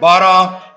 12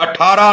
18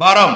12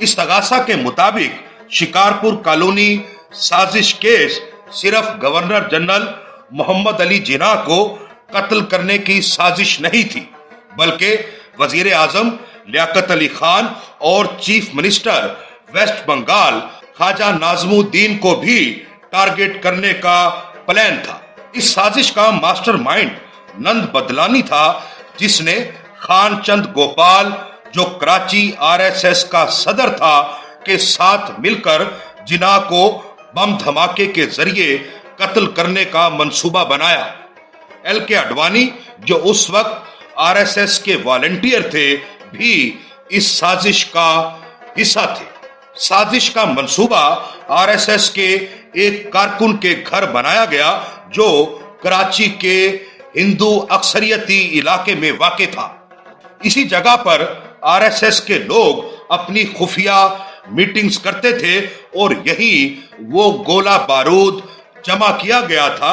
استغاثہ کے مطابق شکارپور کالونی سازش کیس صرف گورنر جنرل محمد علی جناح کو قتل کرنے کی سازش نہیں تھی، بلکہ وزیر اعظم لیاقت علی خان اور چیف منسٹر ویسٹ بنگال خواجہ ناظم الدین کو بھی ٹارگٹ کرنے کا پلان تھا۔ اس سازش کا ماسٹر مائنڈ نند بدلانی تھا، جس نے خان چند گوپال، جو کراچی RSS کا صدر تھا، کے ساتھ مل کر جناح کو بم دھماکے کے ذریعے قتل کرنے کا منصوبہ بنایا۔ LK اڈوانی، جو اس وقت RSS کے والنٹیئر تھے، بھی اس سازش کا حصہ تھے۔ سازش کا منصوبہ RSS کے ایک کارکن کے گھر بنایا گیا، جو کراچی کے ہندو اکثریتی علاقے میں واقع تھا۔ اسی جگہ پر RSS کے لوگ اپنی خفیہ میٹنگز کرتے تھے، اور یہی وہ گولہ بارود جمع کیا گیا تھا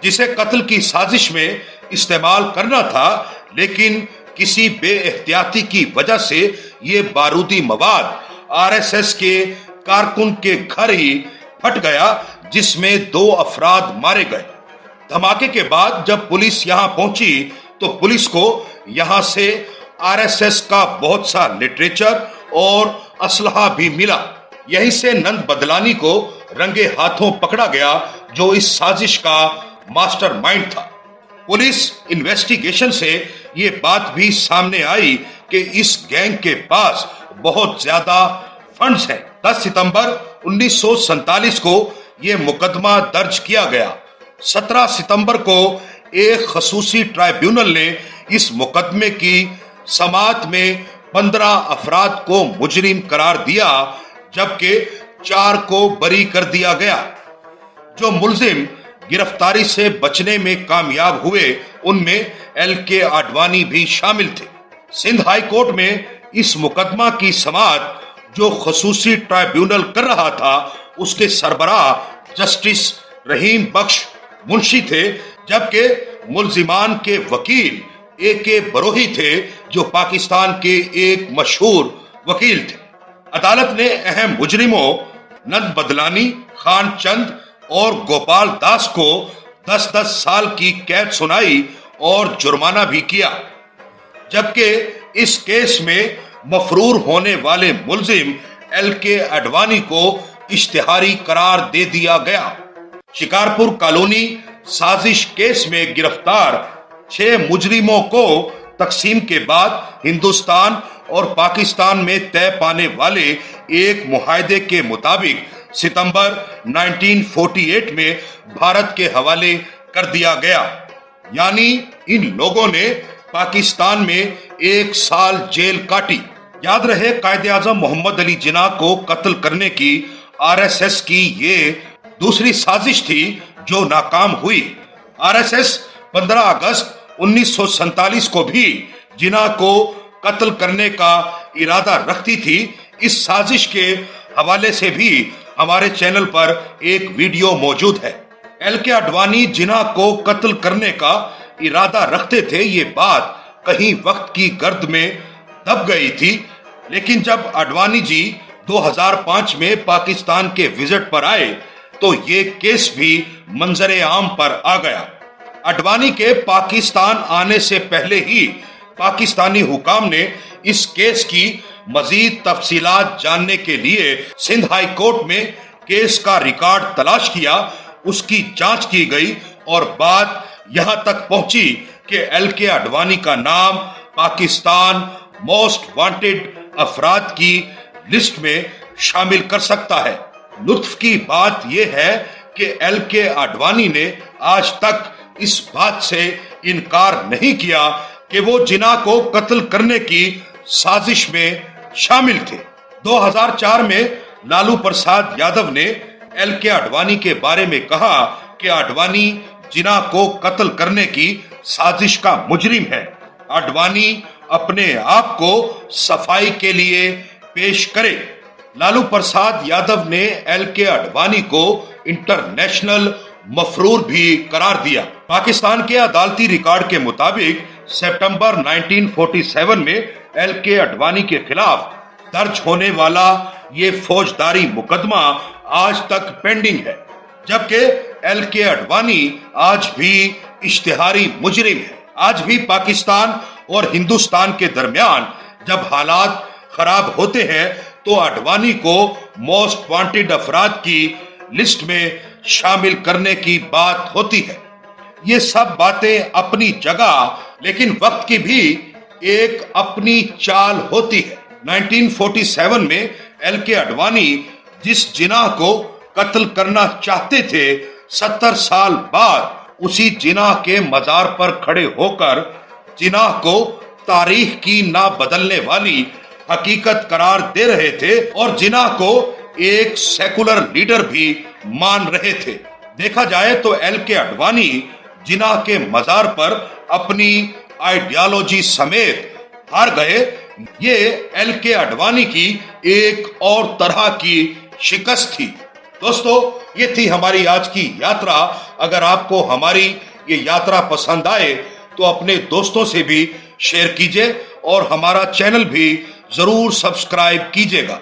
جسے قتل کی سازش میں استعمال کرنا تھا، لیکن کسی بے احتیاطی کی وجہ سے یہ بارودی مواد RSS کے کارکن کے گھر ہی پھٹ گیا، جس میں 2 افراد مارے گئے۔ دھماکے کے بعد جب پولیس یہاں پہنچی تو پولیس کو یہاں سے RSS کا بہت سا لٹریچر اور اسلحہ بھی ملا۔ یہیں سے نند بدلانی کو رنگے ہاتھوں پکڑا گیا، جو اس سازش کا ماسٹر مائنڈ تھا۔ پولیس انویسٹیگیشن سے یہ بات بھی سامنے آئی کہ اس گینگ کے پاس بہت زیادہ فنڈز ہیں۔ 10 ستمبر 1947 کو یہ مقدمہ درج کیا گیا۔ 17 ستمبر کو ایک خصوصی ٹرائیبیونل نے اس مقدمے کی سماعت میں 15 افراد کو مجرم قرار دیا، جبکہ 4 کو بری کر دیا گیا۔ جو ملزم گرفتاری سے بچنے میں کامیاب ہوئے، ان میں LK اڈوانی بھی شامل تھے۔ سندھ ہائی کورٹ میں اس مقدمہ کی سماعت جو خصوصی ٹرائیبیونل کر رہا تھا، اس کے سربراہ جسٹس رحیم بخش منشی تھے، جبکہ ملزمان کے وکیل AK بروہی تھے، جو پاکستان کے ایک مشہور وکیل تھے۔ عدالت نے اہم مجرموں نند بدلانی، خان چند اور گوپال داس کو 10-10 سال کی قید سنائی اور جرمانہ بھی کیا، جبکہ اس کیس میں مفرور ہونے والے ملزم LK اڈوانی کو اشتہاری قرار دے دیا گیا۔ شکارپور کالونی سازش کیس میں گرفتار 6 مجرموں کو تقسیم کے بعد ہندوستان اور پاکستان میں طے پانے والے ایک معاہدے کے مطابق ستمبر 1948 میں بھارت کے حوالے کر دیا گیا۔ یعنی ان لوگوں نے پاکستان میں 1 سال جیل کاٹی۔ یاد رہے، قائد اعظم محمد علی جناح کو قتل کرنے کی RSS کی یہ دوسری سازش تھی جو ناکام ہوئی۔ RSS 15 اگست 1947 کو بھی جناح کو قتل کرنے کا ارادہ رکھتی تھی۔ اس سازش کے حوالے سے بھی ہمارے چینل پر ایک ویڈیو موجود ہے۔ LK اڈوانی جناح کو قتل کرنے کا ارادہ رکھتے تھے، یہ بات کہیں وقت کی گرد میں دب گئی تھی، لیکن جب اڈوانی جی 2005 میں پاکستان کے وزٹ پر آئے تو یہ کیس بھی منظر عام پر آ گیا۔ اڈوانی کے پاکستان آنے سے پہلے ہی پاکستانی حکام نے اس کیس کی مزید تفصیلات جاننے کے لیے سندھ ہائی کورٹ میں کیس کا ریکارڈ تلاش کیا۔ اس کی جانچ کی گئی اور بات یہاں تک پہنچی کہ LK اڈوانی کا نام پاکستان موسٹ وانٹڈ افراد کی لسٹ میں شامل کر سکتا ہے۔ لطف کی بات یہ ہے کہ LK اڈوانی نے آج تک اس بات سے انکار نہیں کیا کہ وہ جناح کو قتل کرنے کی سازش میں شامل تھے۔ 2004 میں لالو پرساد یادو نے LK اڈوانی کے بارے میں کہا کہ اڈوانی جناح کو قتل کرنے کی سازش کا مجرم ہے۔ اڈوانی اپنے آپ کو صفائی کے لیے پیش کرے۔ لالو پرساد یادو نے LK اڈوانی کو انٹرنیشنل مفرور بھی قرار دیا۔ پاکستان کے عدالتی ریکارڈ کے مطابق سپٹمبر 1947 میں ایل کے اڈوانی کے خلاف درج ہونے والا یہ فوجداری مقدمہ آج تک پینڈنگ ہے، جبکہ ایل کے اڈوانی آج بھی اشتہاری مجرم ہے۔ آج بھی پاکستان اور ہندوستان کے درمیان جب حالات خراب ہوتے ہیں تو اڈوانی کو موسٹ وانٹڈ افراد کی لسٹ میں شامل کرنے کی بات ہوتی ہے۔ یہ سب باتیں اپنی جگہ، لیکن وقت کی بھی ایک اپنی چال ہوتی ہے۔ 1947 میں ایل کے اڈوانی جس جناح کو قتل کرنا چاہتے تھے، 70 سال بعد اسی جناح کے مزار پر کھڑے ہو کر جناح کو تاریخ کی نہ بدلنے والی حقیقت قرار دے رہے تھے اور جناح کو ایک سیکولر لیڈر بھی مان رہے تھے۔ دیکھا جائے تو ایل کے اڈوانی جناح کے مزار پر اپنی آئیڈیالوجی سمیت ہار گئے۔ یہ ایل کے اڈوانی کی ایک اور طرح کی شکست تھی۔ دوستو، یہ تھی ہماری آج کی یاترا۔ اگر آپ کو ہماری یہ یاترا پسند آئے تو اپنے دوستوں سے بھی شیئر کیجئے اور ہمارا چینل بھی ضرور سبسکرائب کیجئے گا۔